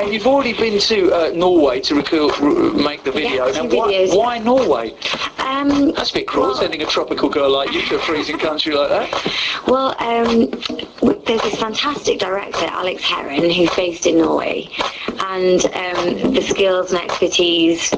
And you've already been to Norway to make the video. Yeah, now, why Norway? That's a bit cruel, sending a tropical girl like you to a freezing country like that. Well, there's this fantastic director, Alex Herron, who's based in Norway, and the skills and expertise,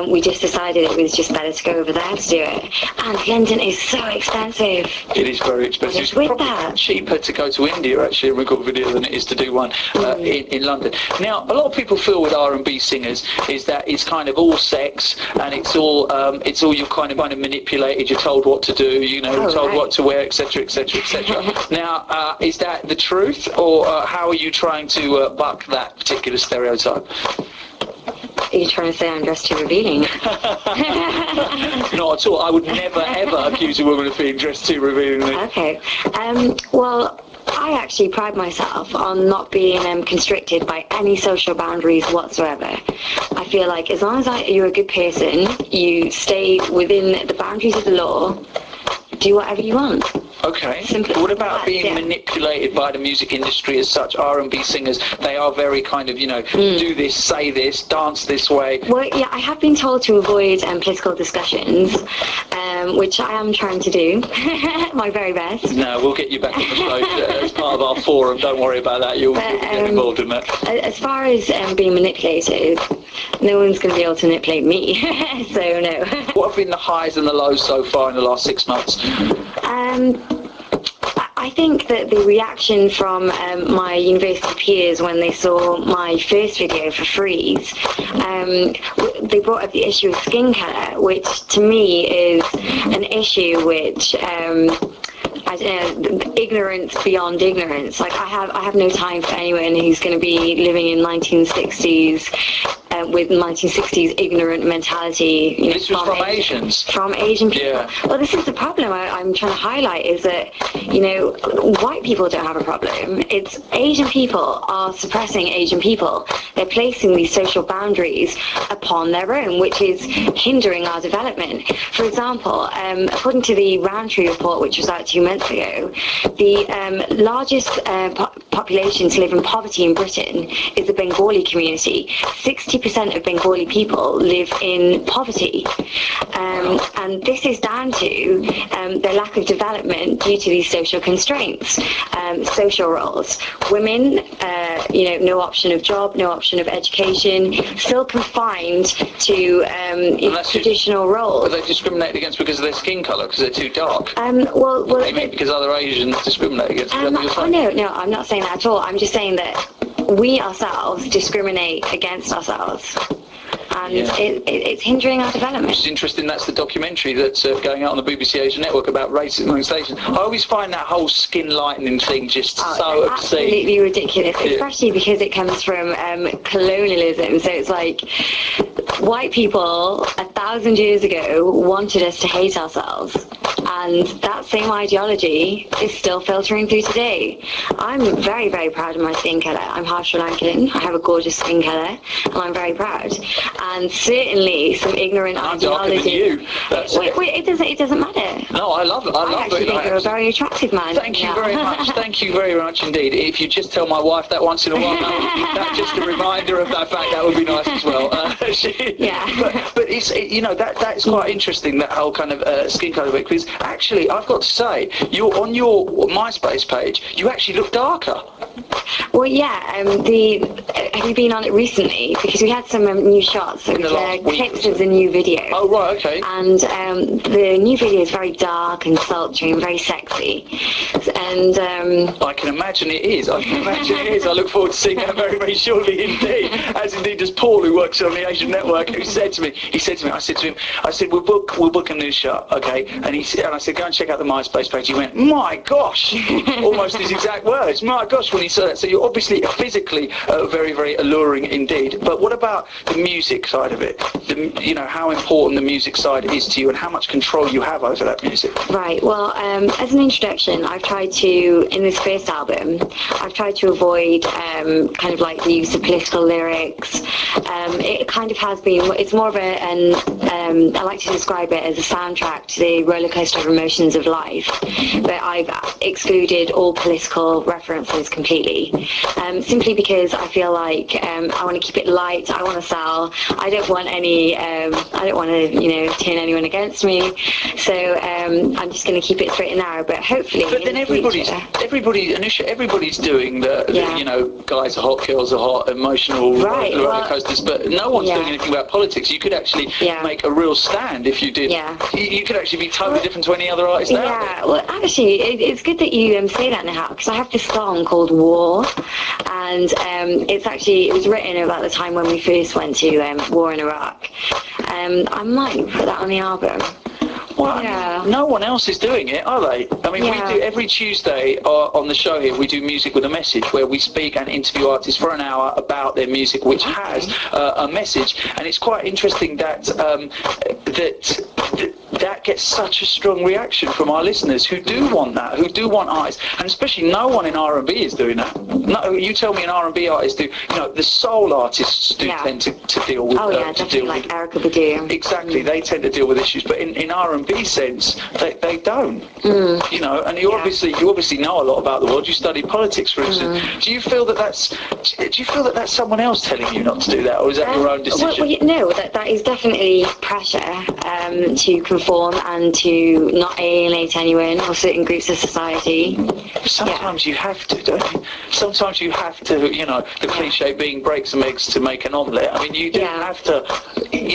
we just decided it was just better to go over there to do it. And London is so expensive. It is very expensive. It's probably cheaper to go to India actually and record video than it is to do one in London. Now, a lot of people feel with R&B singers is that it's kind of all sex and it's all you're kind of manipulated. You're told what to do, told what to wear, etc., etc., etc. Now, is that the truth, or how are you trying to buck that particular stereotype? Are you trying to say I'm dressed too revealing? Not at all. I would never ever accuse a woman of being dressed too revealingly. Okay. Well, I actually pride myself on not being constricted by any social boundaries whatsoever. I feel like as long as you're a good person, you stay within the boundaries of the law, do whatever you want. Okay. But what about being manipulated by the music industry as such? R&B singers, they are very kind of, do this, say this, dance this way. Well, yeah, I have been told to avoid political discussions, which I am trying to do, my very best. No, we'll get you back on the stage as part of our forum. Don't worry about that. You'll get involved in that. As far as being manipulated, no one's going to be able to manipulate me, so no. What have been the highs and the lows so far in the last 6 months? I think that the reaction from my university peers when they saw my first video for Freeze, they brought up the issue of skin colour, which to me is an issue which ignorance beyond ignorance. Like I have no time for anyone who's going to be living in 1960s with 1960s ignorant mentality. This was from Asians. From Asian people. Yeah. Well, this is the problem I'm trying to highlight is that, white people don't have a problem. It's Asian people are suppressing Asian people. They're placing these social boundaries upon their own, which is hindering our development. For example, according to the Roundtree report, which was out 2 months ago, the largest population to live in poverty in Britain is the Bengali community. 60% of Bengali people live in poverty, and this is down to their lack of development due to these social constraints, social roles. Women, no option of job, no option of education, still confined to traditional roles. Are they discriminated against because of their skin colour, because they're too dark? Well, maybe because other Asians discriminate against them. No, I'm not saying that at all. I'm just saying that we ourselves discriminate against ourselves, and it's hindering our development. It's interesting, that's the documentary that's going out on the BBC Asia Network about racism amongst Asians. I always find that whole skin lightening thing just so obscene. Absolutely ridiculous, especially because it comes from colonialism. So it's like white people 1,000 years ago wanted us to hate ourselves, and that same ideology is still filtering through today. I'm very, very proud of my skin colour. I'm half Sri Lankan. I have a gorgeous skin colour, and I'm very proud. And certainly some ignorant ideology. It doesn't matter. No, I love it. I think you're a very attractive man. Thank you very much. Thank you very much indeed. If you just tell my wife that once in a while, that's just a reminder of that fact. That would be nice as well. But it's that's quite interesting, that whole kind of skin colour bit, because actually I've got to say, you're on your MySpace page, you actually look darker. Well, yeah. Have you been on it recently? Because we had some new shots, clips of the new video. Oh right, okay. And the new video is very dark and sultry and very sexy. And I can imagine it is. I look forward to seeing that very, very shortly indeed. As indeed does Paul, who works on the Asian Network, who said to me, I said, we'll book Anusha, okay? And I said, go and check out the MySpace page. He went, my gosh, almost his exact words. My gosh, when he saw that. So you're obviously physically very, very alluring indeed. But what about the music side of it? How important the music side is to you, and how much control you have over that music? Right. Well, as an introduction, I've tried to, in this first album, I've tried to avoid kind of like the use of political lyrics. It kind of has been, it's more of I like to describe it as a soundtrack to the roller coaster of emotions of life, but I've excluded all political references completely. daily, simply because I feel like I want to keep it light. I want to sell. I don't want any. I don't want to, turn anyone against me. So I'm just going to keep it straight and narrow. But hopefully, but then Anusha, everybody's doing the guys are hot, girls are hot, emotional roller coasters. But no one's doing anything about politics. You could actually make a real stand if you did. Yeah. You could actually be totally different to any other artist out there. Yeah, well, actually, it's good that you say that, Nihal, because I have this song called War, and it was written about the time when we first went to war in Iraq. I might put that on the album. Well, I mean, no one else is doing it, are they? I mean, we do every Tuesday on the show here, we do Music with a Message, where we speak and interview artists for an hour about their music, which has a message. And it's quite interesting that that gets such a strong reaction from our listeners who do want that, who do want artists, and especially no one in R&B is doing that. No, you tell me an R&B artist do, the soul artists do tend to deal with. Oh yeah, definitely, like Erykah Badu. Exactly, they tend to deal with issues, but in R&B sense, they don't. And you obviously know a lot about the world. You study politics, for instance. Do you feel that that's someone else telling you not to do that, or is that your own decision? No, that is definitely pressure to conform and to not alienate anyone or certain groups of society. Sometimes you have to, don't you? Sometimes you have to, the cliche being break some eggs to make an omelette. I mean, you do have to,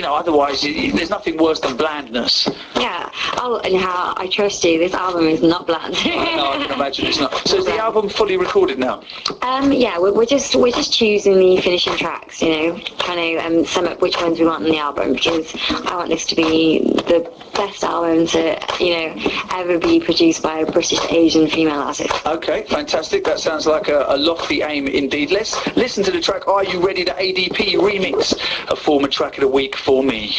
otherwise there's nothing worse than blandness. Yeah. Oh, and how I trust you. This album is not bland. No, I can imagine it's not. So is the album fully recorded now? Yeah, we're just choosing the finishing tracks, trying to sum up which ones we want on the album, because I want this to be the best album to, ever be produced by a British Asian female artist. Okay, fantastic. That sounds like a lofty aim indeed. Let's listen to the track Are You Ready, the ADP remix, a former track of the week for me.